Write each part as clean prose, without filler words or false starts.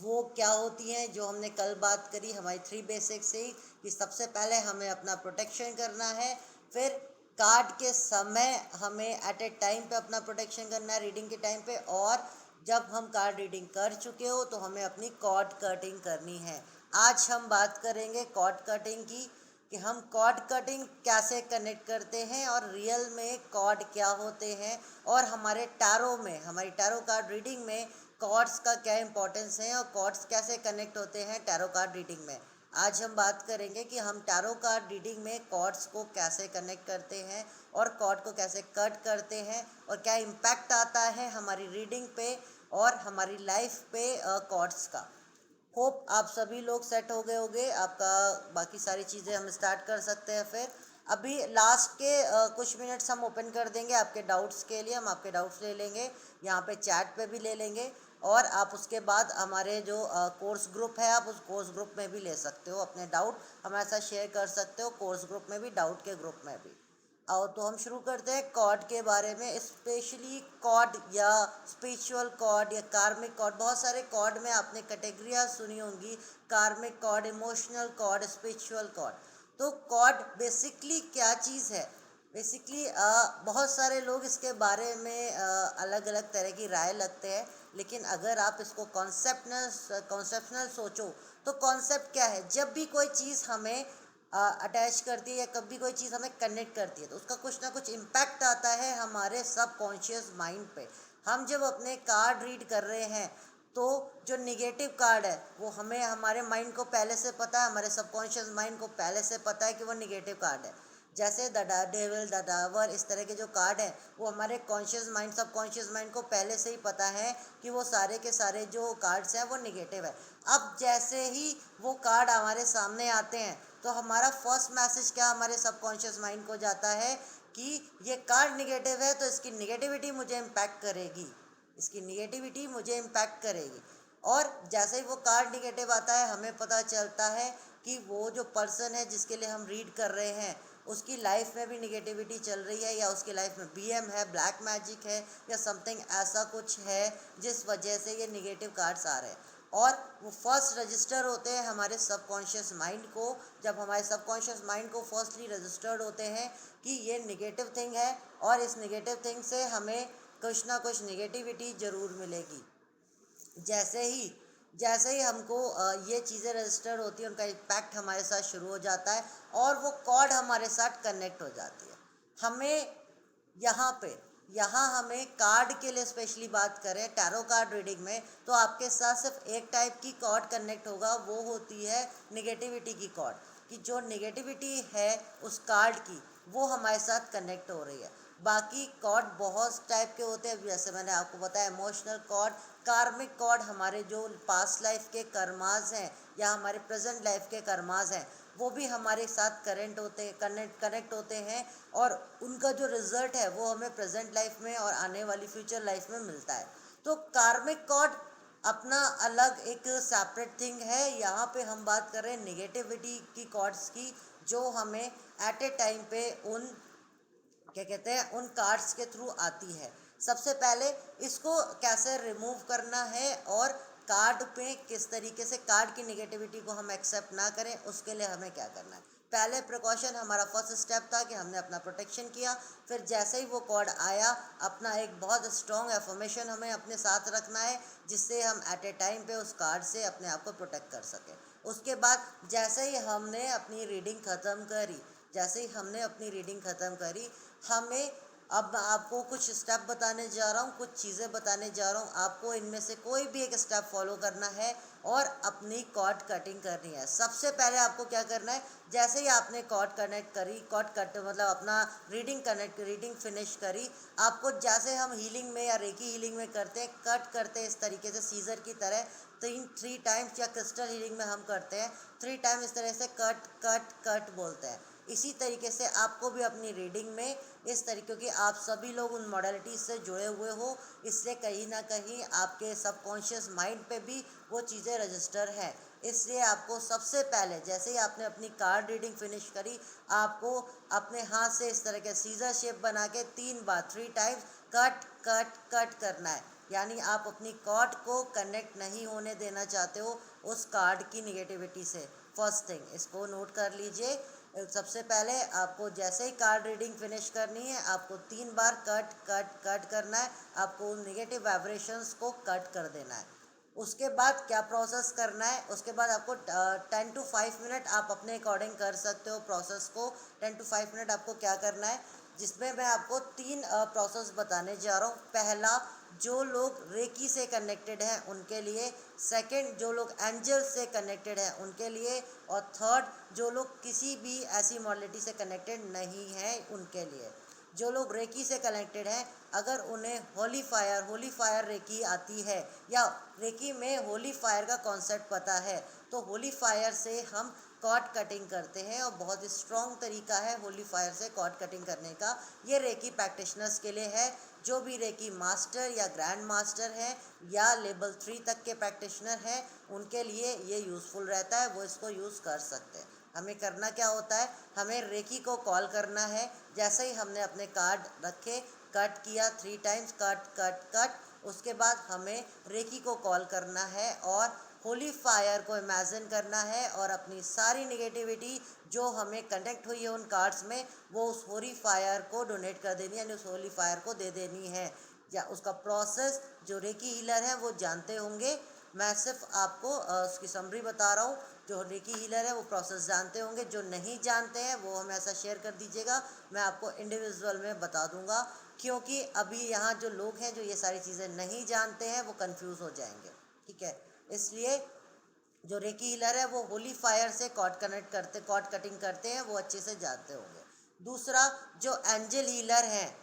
वो क्या होती हैं, जो हमने कल बात करी हमारी 3 बेसिक से ही, कि सबसे पहले हमें अपना प्रोटेक्शन करना है, फिर कार्ड के समय हमें एट ए टाइम पे अपना प्रोटेक्शन करना है रीडिंग के टाइम पे, और जब हम कार्ड रीडिंग कर चुके हो तो हमें अपनी कॉर्ड कटिंग करनी है। आज हम बात करेंगे कॉर्ड कटिंग की, कि हम कॉर्ड कटिंग कैसे कनेक्ट करते हैं और रियल में कॉर्ड क्या होते हैं, और हमारे टैरो में, हमारी टैरो कार्ड रीडिंग में कॉर्ड्स का क्या इंपॉर्टेंस है और कॉर्ड्स कैसे कनेक्ट होते हैं टैरो कार्ड रीडिंग में। आज हम बात करेंगे कि हम टैरो कार्ड रीडिंग में कॉर्ड्स को कैसे कनेक्ट करते हैं और कॉर्ड को कैसे कट करते हैं, और क्या इम्पैक्ट आता है हमारी रीडिंग पे और हमारी लाइफ पे कॉर्ड्स का। होप आप सभी लोग सेट हो गए होंगे, आपका बाकी सारी चीज़ें हम स्टार्ट कर सकते हैं। फिर अभी लास्ट के कुछ मिनट्स हम ओपन कर देंगे आपके डाउट्स के लिए, हम आपके डाउट्स ले लेंगे, यहाँ पे चैट पे भी ले लेंगे, और आप उसके बाद हमारे जो कोर्स ग्रुप है आप उस कोर्स ग्रुप में भी ले सकते हो, अपने डाउट हमारे साथ शेयर कर सकते हो, कोर्स ग्रुप में भी, डाउट के ग्रुप में भी। और तो हम शुरू करते हैं कॉर्ड के बारे में, स्पेशली कॉर्ड या स्पिरिचुअल कॉर्ड या कार्मिक कॉर्ड। बहुत सारे कॉर्ड में आपने कैटेगरियाँ सुनी होंगी, karmic cord, emotional cord, spiritual cord. तो कॉर्ड बेसिकली क्या चीज़ है? बेसिकली बहुत सारे लोग इसके बारे में अलग अलग तरह की राय लगते हैं, लेकिन अगर आप इसको कॉन्सेप्शनल सोचो तो कॉन्सेप्ट क्या है? जब भी कोई चीज़ हमें अटैच करती है या कभी कोई चीज़ हमें कनेक्ट करती है तो उसका कुछ ना कुछ इम्पैक्ट आता है हमारे सबकॉन्शियस माइंड पे। हम जब अपने कार्ड रीड कर रहे हैं तो जो निगेटिव कार्ड है वो हमें, हमारे माइंड को पहले से पता है, हमारे सबकॉन्शियस माइंड को पहले से पता है कि वो निगेटिव कार्ड है। जैसे द डेविल, द डावर, इस तरह के जो कार्ड हैं वो हमारे कॉन्शियस माइंड, सबकॉन्शियस माइंड को पहले से ही पता है कि वो सारे के सारे जो कार्ड्स हैं वो निगेटिव है। अब जैसे ही वो कार्ड हमारे सामने आते हैं तो हमारा फर्स्ट मैसेज क्या हमारे सबकॉन्शियस माइंड को जाता है कि ये कार्ड निगेटिव है तो इसकी निगेटिविटी मुझे इम्पैक्ट करेगी, इसकी निगेटिविटी मुझे इम्पैक्ट करेगी। और जैसे ही वो कार्ड निगेटिव आता है हमें पता चलता है कि वो जो पर्सन है जिसके लिए हम रीड कर रहे हैं उसकी लाइफ में भी निगेटिविटी चल रही है, या उसकी लाइफ में बीएम है, ब्लैक मैजिक है, या समथिंग ऐसा कुछ है जिस वजह से ये निगेटिव कार्ड्स आ रहे हैं। और वो फर्स्ट रजिस्टर होते हैं हमारे सबकॉन्शियस माइंड को। जब हमारे सबकॉन्शियस माइंड को फर्स्टली रजिस्टर्ड होते हैं कि ये निगेटिव थिंग है और इस निगेटिव थिंग से हमें कुछ ना कुछ निगेटिविटी ज़रूर मिलेगी। जैसे ही जैसे ही हमको ये चीज़ें रजिस्टर होती हैं उनका इम्पैक्ट हमारे साथ शुरू हो जाता है और वो कॉर्ड हमारे साथ कनेक्ट हो जाती है। हमें यहाँ पे यहाँ हमें कार्ड के लिए स्पेशली बात करें टैरो कार्ड रीडिंग में तो आपके साथ सिर्फ एक टाइप की कॉर्ड कनेक्ट होगा, वो होती है निगेटिविटी की कॉर्ड। कि जो निगेटिविटी है उस कार्ड की वो हमारे साथ कनेक्ट हो रही है। बाकी कॉर्ड बहुत टाइप के होते हैं, जैसे मैंने आपको बताया इमोशनल कॉर्ड, कार्मिक कॉर्ड हमारे जो पास्ट लाइफ के कर्मास हैं या हमारे प्रेजेंट लाइफ के कर्मास हैं वो भी हमारे साथ कनेक्ट होते हैं, और उनका जो रिजल्ट है वो हमें प्रेजेंट लाइफ में और आने वाली फ्यूचर लाइफ में मिलता है। तो कार्मिक कॉर्ड अपना अलग एक सेपरेट थिंग है। यहाँ पे हम बात कर रहे हैं निगेटिविटी की कॉर्ड्स की, जो हमें एट ए टाइम पे उन क्या कहते हैं उन कार्ड्स के थ्रू आती है। सबसे पहले इसको कैसे रिमूव करना है और कार्ड पे किस तरीके से कार्ड की निगेटिविटी को हम एक्सेप्ट ना करें उसके लिए हमें क्या करना है। पहले प्रिकॉशन हमारा फर्स्ट स्टेप था कि हमने अपना प्रोटेक्शन किया। फिर जैसे ही वो कॉर्ड आया अपना एक बहुत स्ट्रॉन्ग एफर्मेशन हमें अपने साथ रखना है जिससे हम एट ए टाइम पे उस कार्ड से अपने आप को प्रोटेक्ट कर सकें। उसके बाद जैसे ही हमने अपनी रीडिंग ख़त्म करी, जैसे ही हमने अपनी रीडिंग ख़त्म करी, हमें अब आपको कुछ स्टेप बताने जा रहा हूँ, कुछ चीज़ें बताने जा रहा हूँ, आपको इनमें से कोई भी एक स्टेप फॉलो करना है और अपनी कॉर्ड कटिंग करनी है। सबसे पहले आपको क्या करना है, जैसे ही आपने कॉर्ड कनेक्ट करी, कॉर्ड कट मतलब अपना रीडिंग फिनिश करी, आपको जैसे हम हीलिंग में या रेकी हीलिंग में करते हैं, कट करते हैं इस तरीके से सीजर की तरह, थ्री टाइम्स, या क्रिस्टल हीलिंग में हम करते हैं 3 टाइम इस तरह से कट कट कट बोलते हैं। इसी तरीके से आपको भी अपनी रीडिंग में इस तरीके की, आप सभी लोग उन मॉडलिटीज से जुड़े हुए हो, इसलिए कहीं ना कहीं आपके सबकॉन्शियस माइंड पे भी वो चीज़ें रजिस्टर हैं। इसलिए आपको सबसे पहले जैसे ही आपने अपनी कार्ड रीडिंग फिनिश करी, आपको अपने हाथ से इस तरह के सीजर शेप बना के 3 बार 3 टाइम्स कट कट कट करना है। यानी आप अपनी कार्ड को कनेक्ट नहीं होने देना चाहते हो उस कार्ड की निगेटिविटी से। फर्स्ट थिंग इसको नोट कर लीजिए। सबसे पहले आपको जैसे ही कार्ड रीडिंग फिनिश करनी है, आपको 3 बार कट कट कट करना है, आपको उन निगेटिव वाइब्रेशंस को कट कर देना है। उसके बाद क्या प्रोसेस करना है, उसके बाद आपको 10 to 5 मिनट आप अपने अकॉर्डिंग कर सकते हो प्रोसेस को। 10 to 5 मिनट आपको क्या करना है, जिसमें मैं आपको 3 प्रोसेस बताने जा रहा हूँ। पहला, जो लोग रेकी से कनेक्टेड हैं उनके लिए। सेकंड, जो लोग एंजल से कनेक्टेड हैं उनके लिए। और थर्ड, जो लोग किसी भी ऐसी मॉडलिटी से कनेक्टेड नहीं हैं उनके लिए। जो लोग रेकी से कनेक्टेड हैं, अगर उन्हें होली फायर रेकी आती है या रेकी में होली फायर का कॉन्सेप्ट पता है, तो होली फायर से हम कॉर्ड कटिंग करते हैं और बहुत ही स्ट्रॉन्ग तरीका है होली फायर से कॉर्ड कटिंग करने का। ये रेकी प्रैक्टिशनर्स के लिए है। जो भी रेकी मास्टर या ग्रैंड मास्टर है या लेवल 3 तक के प्रैक्टिशनर हैं, उनके लिए ये यूज़फुल रहता है, वो इसको यूज़ कर सकते हैं। हमें करना क्या होता है, हमें रेकी को कॉल करना है। जैसे ही हमने अपने कार्ड रखे, कट किया 3 टाइम्स, कट कट कट, उसके बाद हमें रेकी को कॉल करना है और होली फायर को इमेजिन करना है और अपनी सारी निगेटिविटी जो हमें कनेक्ट हुई है उन कार्ड्स में, वो उस होली फायर को डोनेट कर देनी है, यानी उस होली फायर को दे देनी है। या उसका प्रोसेस जो रेकी हीलर हैं वो जानते होंगे, मैं सिर्फ आपको उसकी समरी बता रहा हूँ। जो रेकी हीलर है वो प्रोसेस जानते होंगे, जो नहीं जानते हैं वो हमें ऐसा शेयर कर दीजिएगा, मैं आपको इंडिविजुअल में बता दूंगा। क्योंकि अभी यहाँ जो लोग हैं जो ये सारी चीज़ें नहीं जानते हैं वो कंफ्यूज हो जाएंगे, ठीक है। इसलिए जो रेकी हीलर है वो होली फायर से कॉर्ड कटिंग करते हैं, वो अच्छे से जानते होंगे। दूसरा, जो एंजल हीलर हैं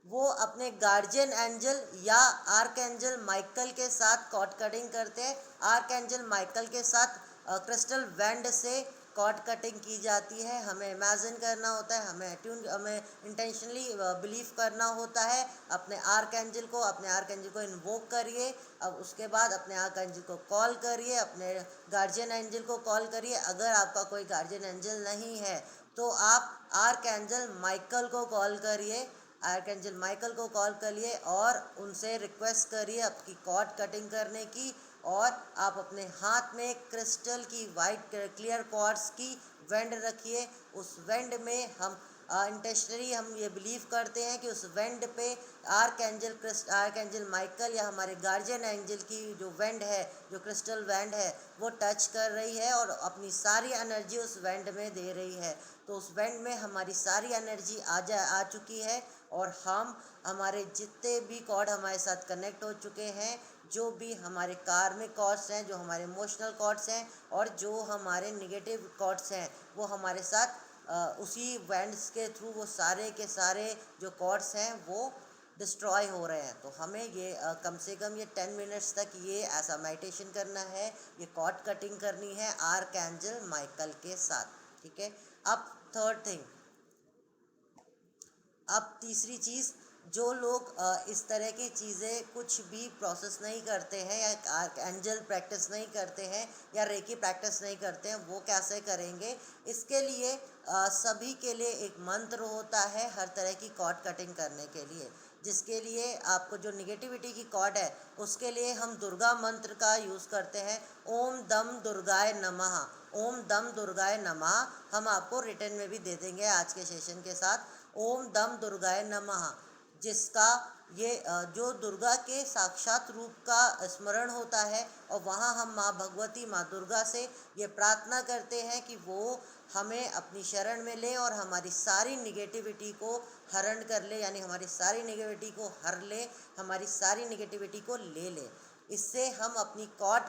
वो अपने गार्जियन एंजल या आर्क एंजल माइकल के साथ कॉर्ड कटिंग करते हैं। आर्क एंजल माइकल के साथ क्रिस्टल वैंड से कॉर्ड कटिंग की जाती है। हमें इमेजिन करना होता है, हमें इंटेंशनली बिलीव करना होता है। अपने आर्क एंजल को इन्वोक करिए। अब उसके बाद अपने आर्क एंजल को कॉल करिए, अपने गार्जियन एंजल को कॉल करिए। अगर आपका कोई गार्जियन एंजल नहीं है तो आप आर्क एंजल माइकल को कॉल करिए। आर्कएंजल माइकल को कॉल करिए और उनसे रिक्वेस्ट करिए आपकी कॉर्ड कटिंग करने की। और आप अपने हाथ में क्रिस्टल की वाइट क्लियर क्वार्ट्ज की वेंड रखिए। उस वेंड में हम इंटेंशनली हम ये बिलीव करते हैं कि उस वेंड पे आर्कएंजल माइकल या हमारे गार्जियन एंजल की जो वेंड है, जो क्रिस्टल वेंड है, वो टच कर रही है और अपनी सारी एनर्जी उस वेंड में दे रही है। तो उस वेंड में हमारी सारी एनर्जी आ चुकी है और हमारे जितने भी कॉर्ड हमारे साथ कनेक्ट हो चुके हैं, जो भी हमारे कार्मिक कॉर्ड्स हैं, जो हमारे इमोशनल कॉर्ड्स हैं और जो हमारे नेगेटिव कॉर्ड्स हैं, वो हमारे साथ उसी बैंड्स के थ्रू वो सारे के सारे जो कॉर्ड्स हैं वो डिस्ट्रॉय हो रहे हैं। तो हमें ये कम से कम ये 10 मिनट्स तक ये ऐसा मेडिटेशन करना है, ये कॉर्ड कटिंग करनी है आर्क एंजल माइकल के साथ, ठीक है। अब थर्ड थिंग, अब तीसरी चीज़, जो लोग इस तरह की चीज़ें कुछ भी प्रोसेस नहीं करते हैं या एंजल प्रैक्टिस नहीं करते हैं या रेकी प्रैक्टिस नहीं करते हैं, वो कैसे करेंगे। इसके लिए सभी के लिए एक मंत्र होता है हर तरह की कॉर्ड कटिंग करने के लिए, जिसके लिए आपको जो निगेटिविटी की कॉर्ड है उसके लिए हम दुर्गा मंत्र का यूज़ करते हैं। ओम दम दुर्गाय नमः, ओम दम दुर्गाय नमः हम आपको रिटर्न में भी दे देंगे आज के सेशन के साथ। ओम दम दुर्गाय नमः, जिसका ये जो दुर्गा के साक्षात रूप का स्मरण होता है और वहाँ हम माँ भगवती माँ दुर्गा से ये प्रार्थना करते हैं कि वो हमें अपनी शरण में ले और हमारी सारी निगेटिविटी को हरण कर ले, यानी हमारी सारी निगेटिविटी को हर ले, हमारी सारी निगेटिविटी को ले। इससे हम अपनी कॉर्ड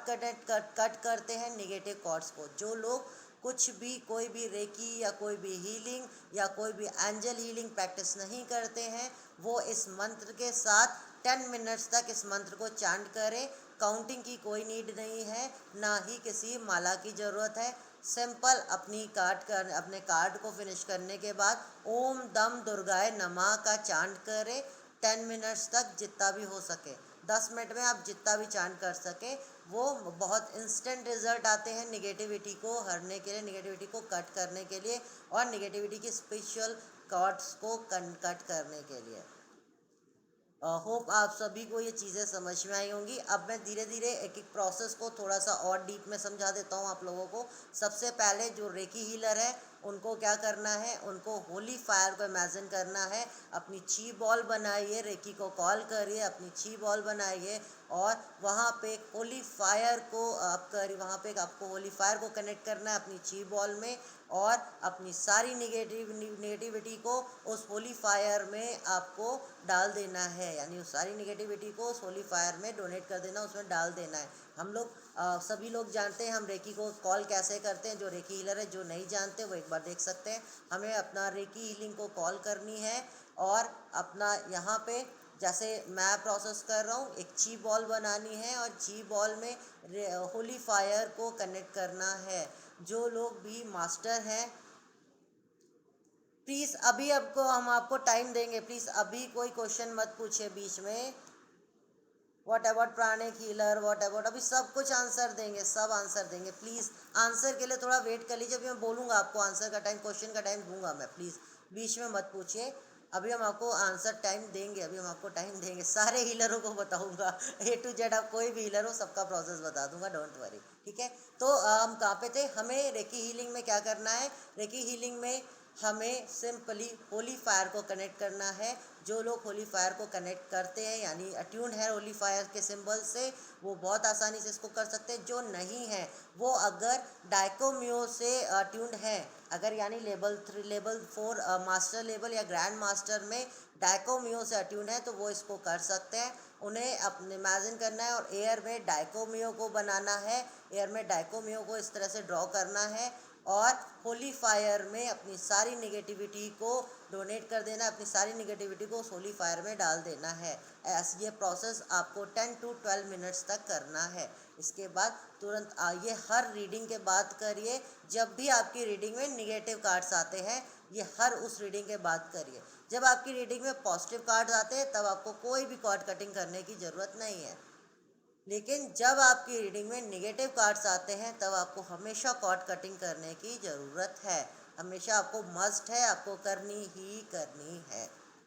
कट करते हैं निगेटिव कॉर्ड्स को। जो लोग कुछ भी कोई भी रेकी या कोई भी हीलिंग या कोई भी एंजल हीलिंग प्रैक्टिस नहीं करते हैं, वो इस मंत्र के साथ 10 मिनट्स तक इस मंत्र को चांट करें। काउंटिंग की कोई नीड नहीं है, ना ही किसी माला की ज़रूरत है। सिंपल अपने कार्ड को फिनिश करने के बाद ओम दम दुर्गाय नमः का चांट करें 10 मिनट्स तक, जितना भी हो सके। 10 मिनट में आप जितना भी चांट कर सके, वो बहुत इंस्टेंट रिजल्ट आते हैं निगेटिविटी को हरने के लिए, निगेटिविटी को कट करने के लिए और निगेटिविटी की स्पिरिचुअल कॉर्ड्स को कट करने के लिए। होप आप सभी को ये चीज़ें समझ में आई होंगी। अब मैं धीरे धीरे एक एक प्रोसेस को थोड़ा सा और डीप में समझा देता हूँ आप लोगों को। सबसे पहले जो रेकी हीलर है उनको क्या करना है, उनको होली फायर को इमेजिन करना है। अपनी ची बॉल बनाइए, रेकी को कॉल करिए, अपनी ची बॉल बनाइए और वहाँ पे एक होली फायर को आप करिए, वहाँ पे एक आपको होली फायर को कनेक्ट करना है अपनी ची बॉल में और अपनी सारी नेगेटिविटी को उस होली फायर में आपको डाल देना है। यानी उस सारी नेगेटिविटी को उस होली फायर में डोनेट कर देना, उसमें डाल देना है। हम लोग सभी लोग जानते हैं हम रेकी को कॉल कैसे करते हैं। जो रेकी हीलर है, जो नहीं जानते वो एक बार देख सकते हैं। हमें अपना रेकी हीलिंग को कॉल करनी है और अपना यहाँ पे जैसे मैं प्रोसेस कर रहा हूँ, एक ची बॉल बनानी है और ची बॉल में होली फायर को कनेक्ट करना है। जो लोग भी मास्टर हैं, प्लीज़ अभी आपको हम आपको टाइम देंगे, प्लीज़ अभी कोई क्वेश्चन मत पूछिए बीच में। What about pranic healer, what about, अभी सब कुछ आंसर देंगे, सब आंसर देंगे। प्लीज़ आंसर के लिए थोड़ा वेट कर लीजिए। अभी मैं बोलूँगा आपको आंसर का टाइम, क्वेश्चन का टाइम दूंगा मैं, प्लीज़ बीच में मत पूछिए। अभी हम आपको आंसर टाइम देंगे, अभी हम आपको टाइम देंगे। सारे हीलरों को बताऊंगा, A to Z, आप कोई भी हीलर हो सबका प्रोसेस बता दूंगा, डोंट वरी। ठीक है, तो हम कहाँ पे थे। हमें रेकी हीलिंग में क्या करना है, रेकी हीलिंग में हमें सिंपली होली फायर को कनेक्ट करना है। जो लोग होली फायर को कनेक्ट करते हैं यानी अट्यून है होली फायर के सिंबल से, वो बहुत आसानी से इसको कर सकते हैं। जो नहीं है वो अगर डाइकोमियो से अट्यून्ड है, अगर यानी लेवल 3 लेवल 4 मास्टर लेवल या ग्रैंड मास्टर में डाइकोमियो से अट्यून है तो वो इसको कर सकते हैं। उन्हें अपने इमेजिन करना है और एयर में डाइकोमियो को बनाना है, एयर में डाइकोमियो को इस तरह से ड्रॉ करना है और होली फायर में अपनी सारी नेगेटिविटी को डोनेट कर देना, अपनी सारी नेगेटिविटी को उस होली फायर में डाल देना है। ऐसे ये प्रोसेस आपको 10 to 12 मिनट्स तक करना है। इसके बाद तुरंत आइए, हर रीडिंग के बाद करिए। जब भी आपकी रीडिंग में निगेटिव कार्ड्स आते हैं, ये हर उस रीडिंग के बाद करिए। जब आपकी रीडिंग में पॉजिटिव कार्ड्स आते हैं तब आपको कोई भी कार्ड कटिंग करने की ज़रूरत नहीं है। लेकिन जब आपकी रीडिंग में नेगेटिव कार्ड्स आते हैं तब आपको हमेशा कॉर्ड कटिंग करने की ज़रूरत है। हमेशा आपको मस्ट है, आपको करनी ही करनी है।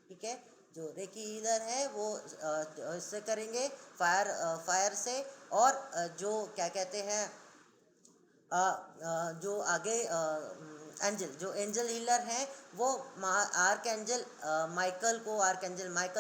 ठीक है, जो रेकी हीलर है वो इससे करेंगे, फायर से। और जो क्या कहते हैं, जो आगे एंजल, जो एंजल हीलर हैं वो आर्क एंजल माइकल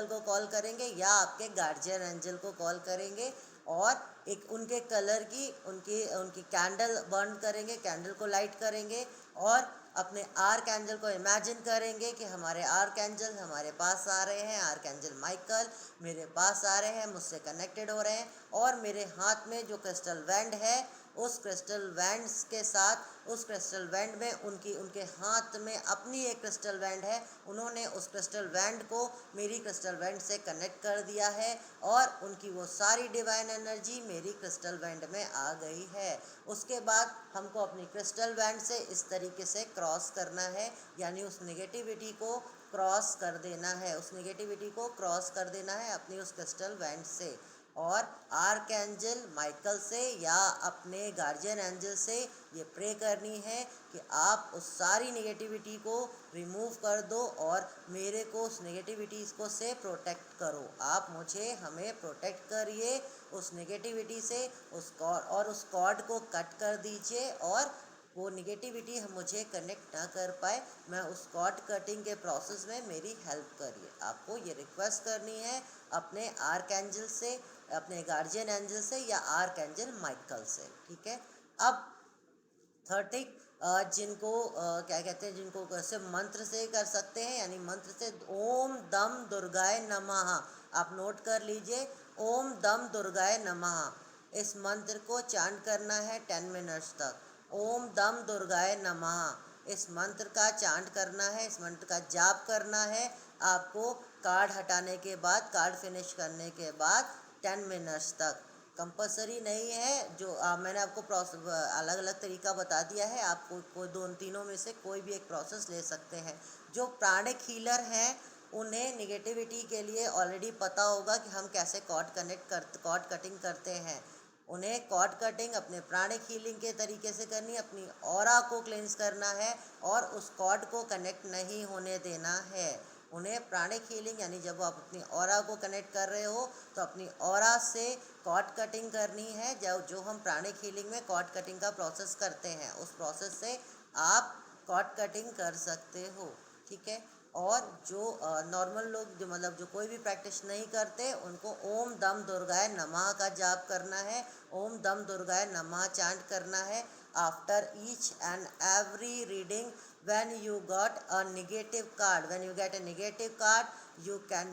को कॉल करेंगे या आपके गार्जियन एंजल को कॉल करेंगे और एक उनके कलर की उनकी उनकी कैंडल बर्न करेंगे, कैंडल को लाइट करेंगे और अपने आर्क एंजल को इमेजिन करेंगे कि हमारे आर्क एंजल हमारे पास आ रहे हैं, आर्क एंजल माइकल मेरे पास आ रहे हैं, मुझसे कनेक्टेड हो रहे हैं और मेरे हाथ में जो क्रिस्टल वैंड है उस क्रिस्टल वैंड्स के साथ, उस क्रिस्टल वैंड में उनके हाथ में अपनी एक क्रिस्टल वैंड है, उन्होंने उस क्रिस्टल वैंड को मेरी क्रिस्टल वैंड से कनेक्ट कर दिया है और उनकी वो सारी डिवाइन एनर्जी मेरी क्रिस्टल वैंड में आ गई है। उसके बाद हमको अपनी क्रिस्टल वैंड से इस तरीके से क्रॉस करना है, यानी उस नेगेटिविटी को क्रॉस कर देना है, उस नेगेटिविटी को क्रॉस कर देना है अपनी उस क्रिस्टल वैंड से। और आर्क एंजल माइकल से या अपने गार्जियन एंजल से ये प्रे करनी है कि आप उस सारी नेगेटिविटी को रिमूव कर दो और मेरे को उस नेगेटिविटी को से प्रोटेक्ट करो। आप मुझे हमें प्रोटेक्ट करिए उस नेगेटिविटी से, उस कॉर्ड और उस कॉर्ड को कट कर दीजिए और वो निगेटिविटी हम मुझे कनेक्ट ना कर पाए। मैं उस कॉर्ड कटिंग के प्रोसेस में मेरी हेल्प करिए। आपको ये रिक्वेस्ट करनी है अपने आर्क एंजल से, अपने गार्जियन एंजल से या आर्क एंजल माइकल से। ठीक है, अब थर्टिक जिनको क्या कहते हैं, जिनको कैसे मंत्र से कर सकते हैं, यानी मंत्र से ओम दम दुर्गाय नमः। आप नोट कर लीजिए, ओम दम दुर्गाय नमः। इस मंत्र को चांट करना है 10 मिनट्स तक। ओम दम दुर्गाय नमः, इस मंत्र का चांट करना है, इस मंत्र का जाप करना है आपको कार्ड हटाने के बाद, कार्ड फिनिश करने के बाद 10 मिनट्स तक। कंपलसरी नहीं है, जो मैंने आपको अलग अलग तरीका बता दिया है, आप कोई दोनों तीनों में से कोई भी एक प्रोसेस ले सकते हैं। जो प्राणिक हीलर हैं उन्हें निगेटिविटी के लिए ऑलरेडी पता होगा कि हम कैसे कॉर्ड कटिंग करते हैं। उन्हें कॉर्ड कटिंग अपने प्राणिक हीलिंग के तरीके से करनी है, अपनी ऑरा को क्लेंस करना है और उस कॉर्ड को कनेक्ट नहीं होने देना है। उन्हें प्राणिक हीलिंग यानी जब आप अपनी ऑरा को कनेक्ट कर रहे हो तो अपनी ऑरा से कॉर्ड कटिंग करनी है। जो हम प्राणिक हीलिंग में कॉर्ड कटिंग का प्रोसेस करते हैं, उस प्रोसेस से आप कॉर्ड कटिंग कर सकते हो, ठीक है। और जो नॉर्मल लोग, जो मतलब जो कोई भी प्रैक्टिस नहीं करते, उनको ओम दम दुर्गाय नमः का जाप करना है। ओम दम दुर्गाय नमः चैंट करना है after each and every reading. when you got a negative card, when you get a negative card you can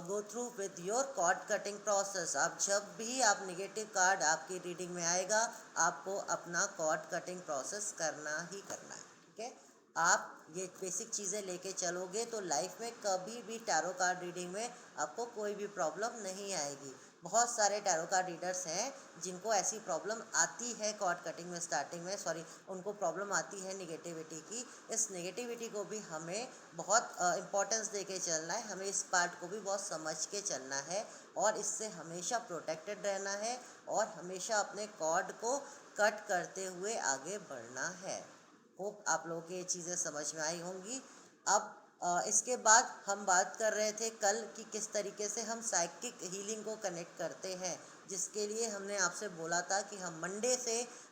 go through with your cord cutting process। आप जब भी आप नेगेटिव कार्ड आपकी रीडिंग में आएगा, आपको अपना कॉर्ड कटिंग प्रोसेस करना ही करना है, ठीक है। आप ये बेसिक चीज़ें लेके चलोगे तो लाइफ में कभी भी टैरो कार्ड रीडिंग में आपको कोई भी प्रॉब्लम नहीं आएगी। बहुत सारे टैरो कार्ड रीडर्स हैं जिनको ऐसी प्रॉब्लम आती है कॉर्ड कटिंग में, स्टार्टिंग में, सॉरी, उनको प्रॉब्लम आती है निगेटिविटी की। इस निगेटिविटी को भी हमें बहुत इम्पोर्टेंस दे के चलना है, हमें इस पार्ट को भी बहुत समझ के चलना है और इससे हमेशा प्रोटेक्टेड रहना है और हमेशा अपने कॉर्ड को कट करते हुए आगे बढ़ना है। होप आप लोगों को ये चीज़ें समझ में आई होंगी। अब इसके बाद हम बात कर रहे थे कल कि किस तरीके से हम साइकिक हीलिंग को कनेक्ट करते हैं, जिसके लिए हमने आपसे बोला था कि हम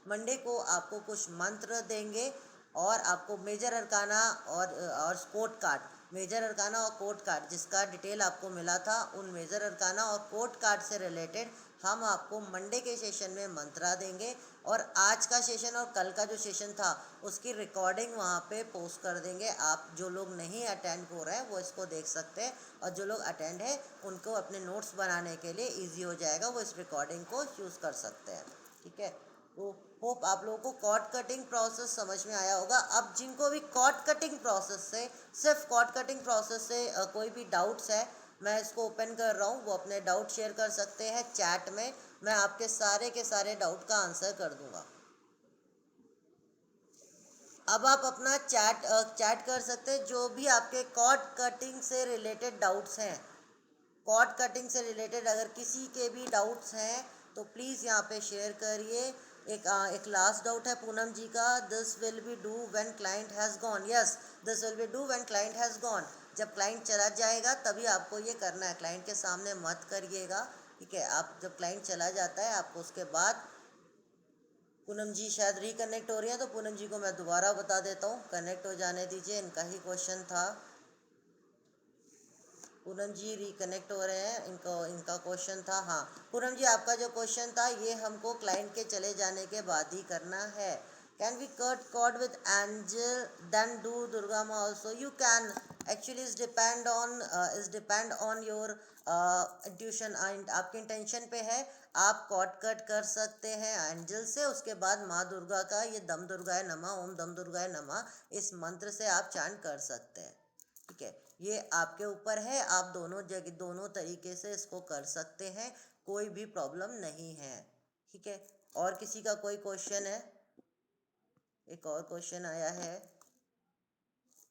मंडे को आपको कुछ मंत्र देंगे और आपको मेजर अरकाना और कोड कार्ड, मेजर अरकाना और कोड कार्ड जिसका डिटेल आपको मिला था, उन मेजर अरकाना और कोड कार्ड से रिलेटेड हम आपको मंडे के सेशन में मंत्रा देंगे। और आज का सेशन और कल का जो सेशन था उसकी रिकॉर्डिंग वहाँ पे पोस्ट कर देंगे। आप जो लोग नहीं अटेंड हो रहे हैं वो इसको देख सकते हैं और जो लोग अटेंड है उनको अपने नोट्स बनाने के लिए ईजी हो जाएगा, वो इस रिकॉर्डिंग को यूज़ कर सकते हैं, ठीक है। तो होप आप लोगों को कॉर्ड कटिंग प्रोसेस समझ में आया होगा। अब जिनको भी कॉर्ड कटिंग प्रोसेस से, सिर्फ कॉर्ड कटिंग प्रोसेस से कोई भी डाउट्स है, मैं इसको ओपन कर रहा हूँ, वो अपने डाउट शेयर कर सकते हैं चैट में। मैं आपके सारे के सारे डाउट का आंसर कर दूंगा। अब आप अपना चैट कर सकते हैं, जो भी आपके कॉर्ड कटिंग से रिलेटेड डाउट्स हैं, कॉर्ड कटिंग से रिलेटेड अगर किसी के भी डाउट्स हैं तो प्लीज़ यहाँ पे शेयर करिए। एक लास्ट डाउट है पूनम जी का, this will be do when client has gone. Yes, this will be do when client has gone. जब क्लाइंट चला जाएगा तभी आपको ये करना है, क्लाइंट के सामने मत करिएगा, ठीक है। आप जब क्लाइंट चला जाता है आपको उसके बाद, पूनम जी शायद रिकनेक्ट हो रही हैं तो पूनम जी को मैं दोबारा बता देता हूँ, कनेक्ट हो जाने दीजिए, इनका ही क्वेश्चन था। पूनम जी रिकनेक्ट हो रहे हैं, इनका क्वेश्चन था। हाँ पूनम जी, आपका जो क्वेश्चन था ये हमको क्लाइंट के चले जाने के बाद ही करना है। Can we cut cord with angel then do Durga Maa also? You can, actually is depend on your intuition, आपके इंटेंशन पे है। आप कॉर्ड कट कर सकते हैं एंजल से, उसके बाद माँ दुर्गा का ये दम दुर्गाय नमः, ओम दम दुर्गाय नमः, इस मंत्र से आप चांट कर सकते हैं, ठीक है। ये आपके ऊपर है, आप दोनों तरीके से इसको कर सकते हैं, कोई भी प्रॉब्लम नहीं है, ठीक है। और किसी का कोई क्वेश्चन है? एक और क्वेश्चन आया है,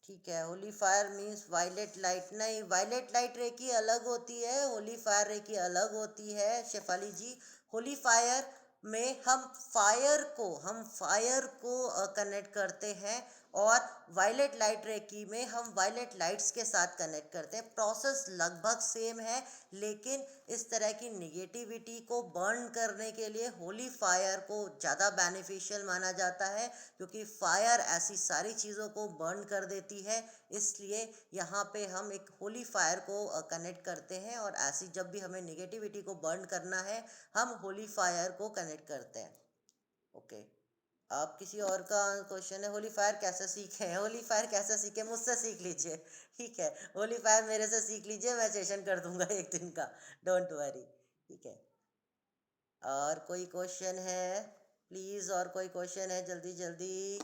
ठीक है। Holy fire means violet light? नहीं, वायलेट लाइट रे की अलग होती है, होली फायर रे की अलग होती है शेफाली जी। होली फायर में हम फायर को कनेक्ट करते हैं और वायलेट लाइट रे की में हम वायलेट लाइट्स के साथ कनेक्ट करते हैं। प्रोसेस लगभग सेम है, लेकिन इस तरह की निगेटिविटी को बर्न करने के लिए होली फायर को ज़्यादा बेनिफिशियल माना जाता है, क्योंकि फायर ऐसी सारी चीज़ों को बर्न कर देती है। इसलिए यहाँ पे हम एक होली फायर को कनेक्ट करते हैं और ऐसी जब भी हमें निगेटिविटी को बर्न करना है हम होली फायर को कनेक्ट करते हैं, ओके। आप किसी और का क्वेश्चन है, होली फायर कैसे सीखे? होली फायर कैसे सीखे? मुझसे सीख लीजिए, ठीक है। होली फायर मेरे से सीख लीजिए, मैं सेशन कर दूंगा एक दिन का, डोंट वरी, ठीक है। और कोई क्वेश्चन है प्लीज़? और कोई क्वेश्चन है? जल्दी जल्दी।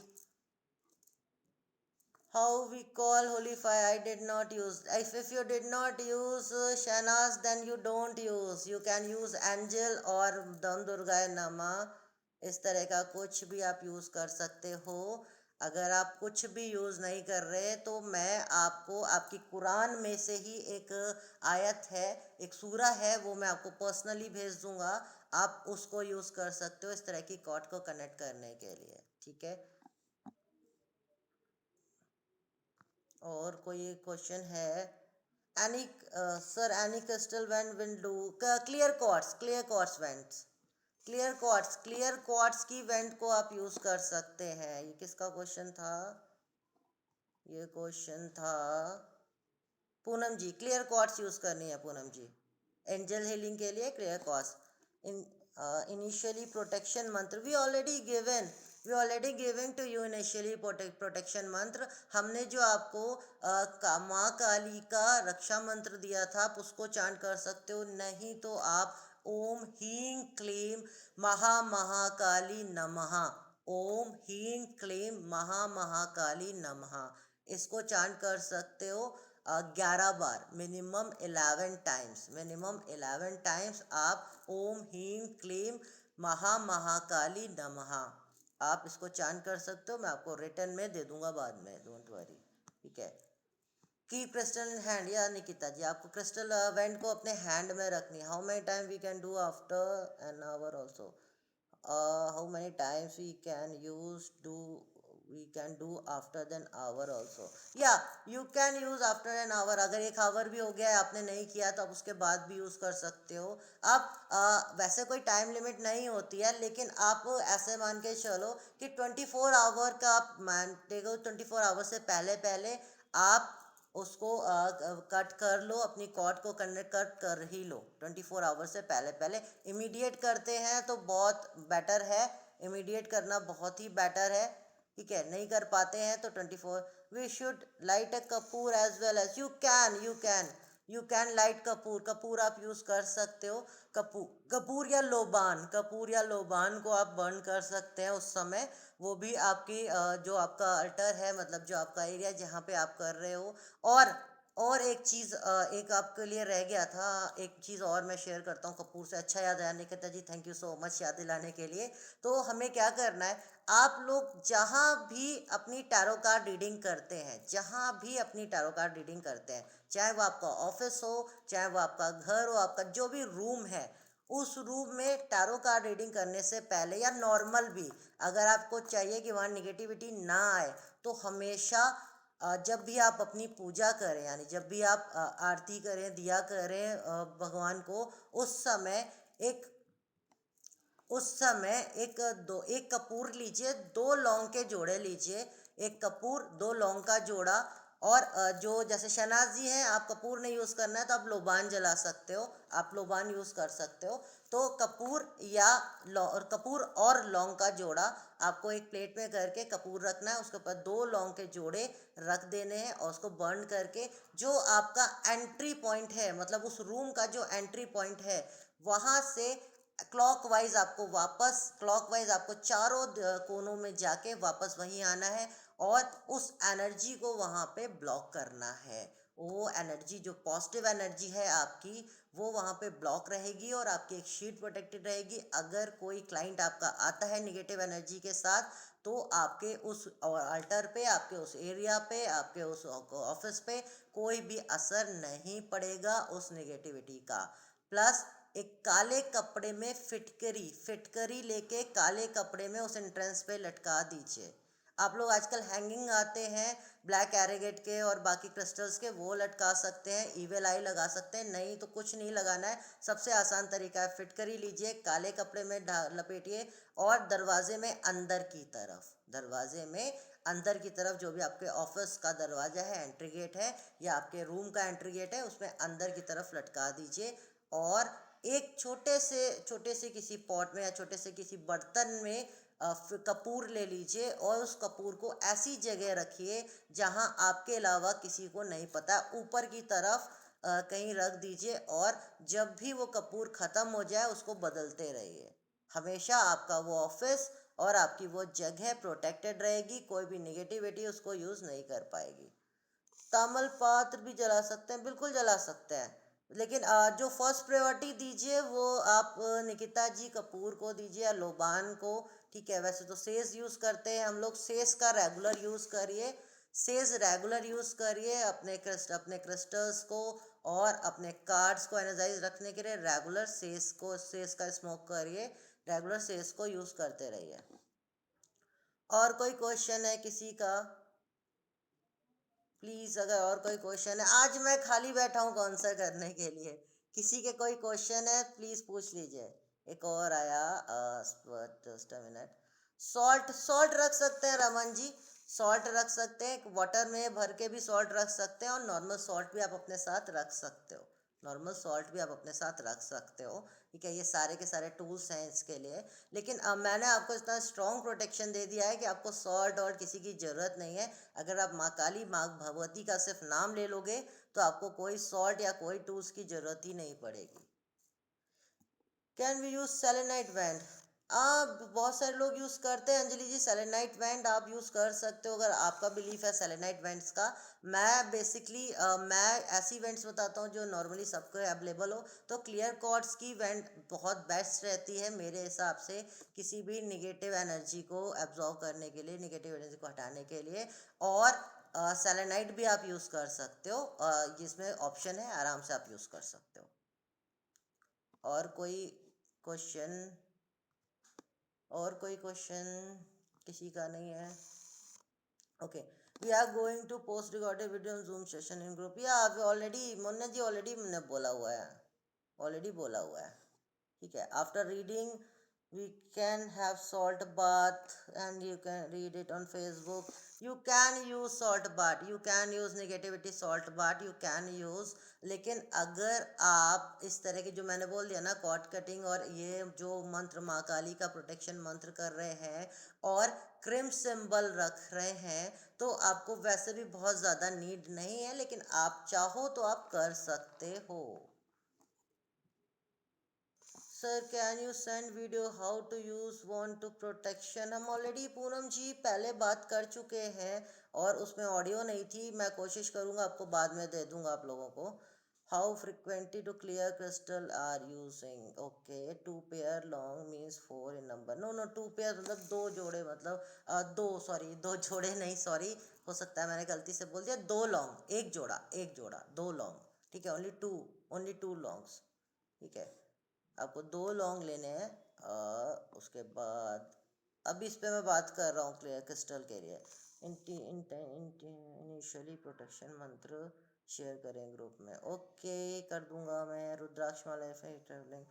How we call holy fire? I did not use. If you did not use Shahnaz, then you don't use. You can use angel और दम दुर्गाय नमा, इस तरह का कुछ भी आप यूज़ कर सकते हो। अगर आप कुछ भी यूज़ नहीं कर रहे तो मैं आपको आपकी कुरान में से ही एक आयत है, एक सूरा है, वो मैं आपको पर्सनली भेज दूंगा, आप उसको यूज़ कर सकते हो इस तरह की कॉर्ड को कनेक्ट करने के लिए, ठीक है। और कोई क्वेश्चन है? any sir, any crystal vent will do. Clear quartz vents, clear quartz की वेंट को आप यूज कर सकते हैं। ये किसका क्वेश्चन था? ये क्वेश्चन था Poonam ji. Clear quartz use करनी है पूनम जी, एंजल हीलिंग के लिए clear quartz. In initially protection mantra we already giving to you initially protection mantra. हमने जो आपको माँ काली का रक्षा मंत्र दिया था, आप उसको चांट कर सकते हो। नहीं तो आप ओम ह्रीं क्लीं महाकाली नमः, ओम ह्रीं क्लीं महाकाली नमः, इसको चांट कर सकते हो 11 बार, मिनिमम 11 टाइम्स आप ओम ह्रीं क्लीं महाकाली नमः आप इसको चांट कर सकते हो। मैं आपको रिटर्न में दे दूंगा बाद में, डोंट वरी, ठीक है। कीप क्रिस्टल इन हैंड, या निकिता जी आपको क्रिस्टल वेंट को अपने हैंड में रखनी है। How many time we can do after an hour also, how many times we can do after then hour also, या you can use after an hour. अगर 1 our भी हो गया है आपने नहीं किया तो आप उसके बाद भी यूज कर सकते हो। आप वैसे कोई टाइम लिमिट नहीं होती है, लेकिन आप ऐसे मान के चलो कि 24 आवर का आप मान देखो, 24 आवर से पहले पहले आप उसको कट कर लो, अपनी कॉर्ड को कट कर ही लो 24 आवर से पहले पहले। इमीडिएट करते हैं तो बहुत बेटर है, इमीडिएट करना बहुत ही बेटर है, ठीक है। नहीं कर पाते हैं तो 24, we should light a kapoor as well as you can light kapoor आप यूज कर सकते हो। कपूर या लोबान को आप बर्न कर सकते हैं उस समय। वो भी आपकी जो आपका अल्टर है, मतलब जो आपका एरिया जहाँ पे आप कर रहे हो। और और एक चीज़ एक आपके लिए रह गया था, एक चीज़ और मैं शेयर करता हूँ कपूर से। अच्छा याद आया निकिता जी, थैंक यू सो मच याद दिलाने के लिए। तो हमें क्या करना है, आप लोग जहाँ भी अपनी टैरो कार्ड रीडिंग करते हैं, जहाँ भी अपनी टैरो कार्ड रीडिंग करते हैं, चाहे वो आपका ऑफिस हो, चाहे वो आपका घर हो, आपका जो भी रूम है, उस रूम में टैरो कार्ड रीडिंग करने से पहले या नॉर्मल भी अगर आपको चाहिए कि वहाँ निगेटिविटी ना आए, तो हमेशा जब भी आप अपनी पूजा करें, यानी जब भी आप आरती करें, दिया करें भगवान को, उस समय एक उस समय एक कपूर लीजिए, 2 लौंग के जोड़े लीजिए, एक कपूर 2 लौंग का जोड़ा। और जो जैसे शहनाज जी हैं, आप कपूर नहीं यूज़ करना है तो आप लोबान जला सकते हो, आप लोबान यूज़ कर सकते हो। तो कपूर और लौंग का जोड़ा आपको एक प्लेट में करके कपूर रखना है, उसके ऊपर 2 लौंग के जोड़े रख देने हैं और उसको बर्न करके जो आपका एंट्री पॉइंट है, मतलब उस रूम का जो एंट्री पॉइंट है, वहाँ से क्लॉकवाइज आपको चारों कोनों में जाके वापस वहीं आना है और उस एनर्जी को वहाँ पे ब्लॉक करना है। वो एनर्जी जो पॉजिटिव एनर्जी है आपकी, वो वहाँ पे ब्लॉक रहेगी और आपकी एक शीट प्रोटेक्टेड रहेगी। अगर कोई क्लाइंट आपका आता है निगेटिव एनर्जी के साथ, तो आपके उस अल्टर पे, आपके उस एरिया पे, आपके उस ऑफिस पे कोई भी असर नहीं पड़ेगा उस नेगेटिविटी का। प्लस एक काले कपड़े में फिटकरी लेके काले कपड़े में उस एंट्रेंस पे लटका दीजिए। आप लोग आजकल हैंगिंग आते हैं ब्लैक एरेगेट के और बाकी क्रिस्टल्स के, वो लटका सकते हैं, ईवेल आई लगा सकते हैं। नहीं तो कुछ नहीं लगाना है, सबसे आसान तरीका है, फिटकरी लीजिए, काले कपड़े में लपेटिए और दरवाजे में अंदर की तरफ जो भी आपके ऑफिस का दरवाजा है, एंट्री गेट है, या आपके रूम का एंट्री गेट है, उसमें अंदर की तरफ लटका दीजिए। और एक छोटे से किसी पॉट में या छोटे से किसी बर्तन में कपूर ले लीजिए और उस कपूर को ऐसी जगह रखिए जहां आपके अलावा किसी को नहीं पता, ऊपर की तरफ कहीं रख दीजिए। और जब भी वो कपूर ख़त्म हो जाए उसको बदलते रहिए। हमेशा आपका वो ऑफिस और आपकी वो जगह प्रोटेक्टेड रहेगी, कोई भी निगेटिविटी उसको यूज़ नहीं कर पाएगी। ताम्र पात्र भी जला सकते हैं, बिल्कुल जला सकते हैं, लेकिन जो फर्स्ट प्रायोरिटी दीजिए वो आप निकिता जी कपूर को दीजिए या लोबान को, ठीक है। वैसे तो सेज यूज़ करते हैं हम लोग, सेज का रेगुलर यूज़ करिए, सेज रेगुलर यूज़ करिए अपने क्रिस्टल्स को और अपने कार्ड्स को एनर्जाइज रखने के लिए रेगुलर सेज का स्मोक करिए, रेगुलर सेज को यूज़ करते रहिए। और कोई क्वेश्चन है किसी का? प्लीज़ अगर और कोई क्वेश्चन है, आज मैं खाली बैठा हूँ आंसर करने के लिए। किसी के कोई क्वेश्चन है प्लीज़ पूछ लीजिए। एक और आया, just a minute. Salt, salt रख सकते हैं रमन जी, सॉल्ट रख सकते हैं, वाटर में भर के भी सॉल्ट रख सकते हैं और नॉर्मल सॉल्ट भी आप अपने साथ रख सकते हो। नॉर्मल सॉल्ट भी आप अपने साथ रख सकते हो। ठीक है, ये सारे के सारे टूल्स हैं इसके लिए। लेकिन मैंने आपको इतना स्ट्रॉन्ग प्रोटेक्शन दे दिया है कि आपको सॉल्ट और किसी की ज़रूरत नहीं है। अगर आप माँ काली, माँ भगवती का सिर्फ नाम ले लोगे तो आपको कोई सॉल्ट या कोई टूल्स की ज़रूरत ही नहीं पड़ेगी। Can we use selenite band? आप बहुत सारे लोग यूज़ करते हैं अंजलि जी, सेलेनाइट बैंड आप यूज़ कर सकते हो अगर आपका बिलीफ है सेलेनाइट बैंड्स का। मैं बेसिकली मैं ऐसी बैंड्स बताता हूँ जो नॉर्मली सबको अवेलेबल हो। तो क्लियर कॉर्ड्स की बैंड बहुत बेस्ट रहती है मेरे हिसाब से, किसी भी निगेटिव एनर्जी को एब्जॉर्व करने के लिए, निगेटिव एनर्जी को हटाने के लिए। और सेलेनाइट भी आप यूज़ कर सकते हो, जिसमें ऑप्शन है, आराम से आप यूज़ कर सकते हो। और कोई क्वेश्चन? और कोई क्वेश्चन किसी का नहीं है? Okay, we are going to post recorded video on Zoom session in group. या ऑलरेडी मोन्ना जी, ऑलरेडी मैंने बोला हुआ है, ऑलरेडी बोला हुआ है। ठीक है, after reading we can have salt bath and you can read it on Facebook. You can use salt bath, you can use negativity salt bath, you can use। लेकिन अगर आप इस तरह की जो मैंने बोल दिया ना, कॉर्ड कटिंग और ये जो मंत्र माँ काली का प्रोटेक्शन मंत्र कर रहे हैं और क्रिम सिंबल रख रहे हैं, तो आपको वैसे भी बहुत ज़्यादा नीड नहीं है, लेकिन आप चाहो तो आप कर सकते हो। Sir can you send video how to use want to protection? हम ऑलरेडी पूनम जी पहले बात कर चुके हैं और उसमें ऑडियो नहीं थी। मैं कोशिश करूँगा आपको बाद में दे दूँगा आप लोगों को। How frequently to clear crystal are using? Okay, 2 pair long means 4 in number. No no, 2 pair मतलब 2 जोड़े, मतलब दो जोड़े नहीं, सॉरी, हो सकता है मैंने गलती से बोल दिया। 2 लॉन्ग, एक जोड़ा, एक जोड़ा, 2 लॉन्ग। ठीक है, ओनली टू लॉन्ग्स। ठीक है, आपको 2 लॉन्ग लेने हैं। उसके बाद अभी इस पे मैं बात कर रहा हूँ क्लियर क्रिस्टल के लिए। इनिशियली प्रोटेक्शन मंत्र शेयर करें ग्रुप में। ओके, कर दूंगा मैं। रुद्राक्ष माला ट्रेवलिंग,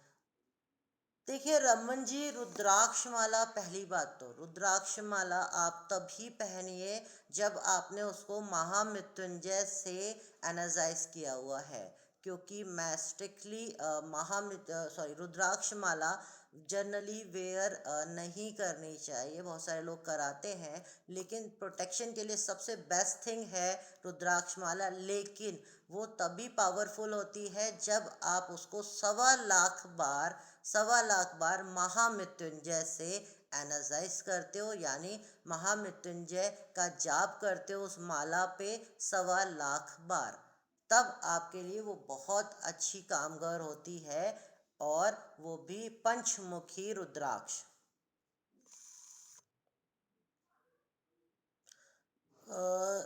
देखिए रमन जी, रुद्राक्ष माला, पहली बात तो रुद्राक्ष माला आप तभी पहनिए जब आपने उसको महामृत्युंजय से एनर्जाइज किया हुआ है। क्योंकि मैं strictly rudraksha mala generally wear नहीं करनी चाहिए। बहुत सारे लोग कराते हैं, लेकिन प्रोटेक्शन के लिए सबसे बेस्ट थिंग है रुद्राक्ष माला। लेकिन वो तभी पावरफुल होती है जब आप उसको 1.25 लाख बार महामृत्युंजय से एनर्जाइज करते हो, यानी महामृत्युंजय का जाप करते हो उस माला पे 1.25 लाख बार। तब आपके लिए वो बहुत अच्छी कामगार होती है, और वो भी पंचमुखी रुद्राक्ष।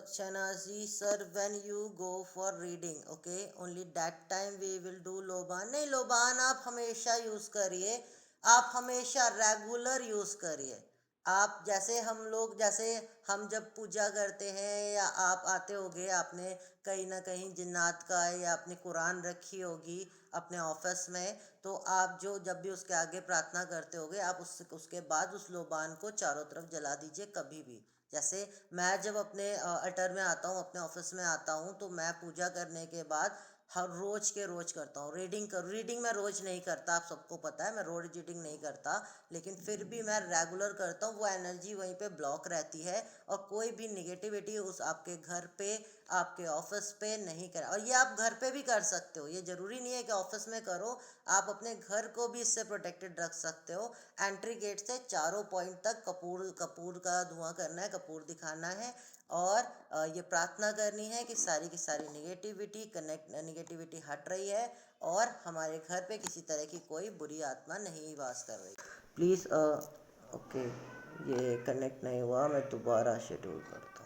Shanazi sir, when you go for reading, okay, only that time we will do लोबान। नहीं, लोबान आप हमेशा यूज़ करिए, आप हमेशा रेगुलर यूज़ करिए। आप जैसे हम लोग, जैसे हम जब पूजा करते हैं या आप आते होगे, आपने कहीं ना कहीं जिन्नात का या अपनी कुरान रखी होगी अपने ऑफिस में, तो आप जो जब भी उसके आगे प्रार्थना करते होगे, आप उसके बाद उस लोबान को चारों तरफ जला दीजिए कभी भी। जैसे मैं जब अपने अटर में आता हूँ, अपने ऑफिस में आता हूँ, तो मैं पूजा करने के बाद हर रोज के रोज करता हूँ। रीडिंग मैं रोज नहीं करता, आप सबको पता है मैं रोज रीडिंग नहीं करता, लेकिन फिर भी मैं रेगुलर करता हूँ। वो एनर्जी वहीं पे ब्लॉक रहती है और कोई भी निगेटिविटी उस आपके घर पे, आपके ऑफिस पे नहीं करा। और ये आप घर पे भी कर सकते हो, ये ज़रूरी नहीं है कि ऑफिस में करो, आप अपने घर को भी इससे प्रोटेक्टेड रख सकते हो। एंट्री गेट से चारों पॉइंट तक कपूर का धुआं करना है, कपूर दिखाना है, और ये प्रार्थना करनी है कि सारी की सारी निगेटिविटी हट रही है और हमारे घर पे किसी तरह की कोई बुरी आत्मा नहीं वास कर रही। प्लीज़ ओके, ये कनेक्ट नहीं हुआ, मैं दोबारा शेड्यूल करता हूँ।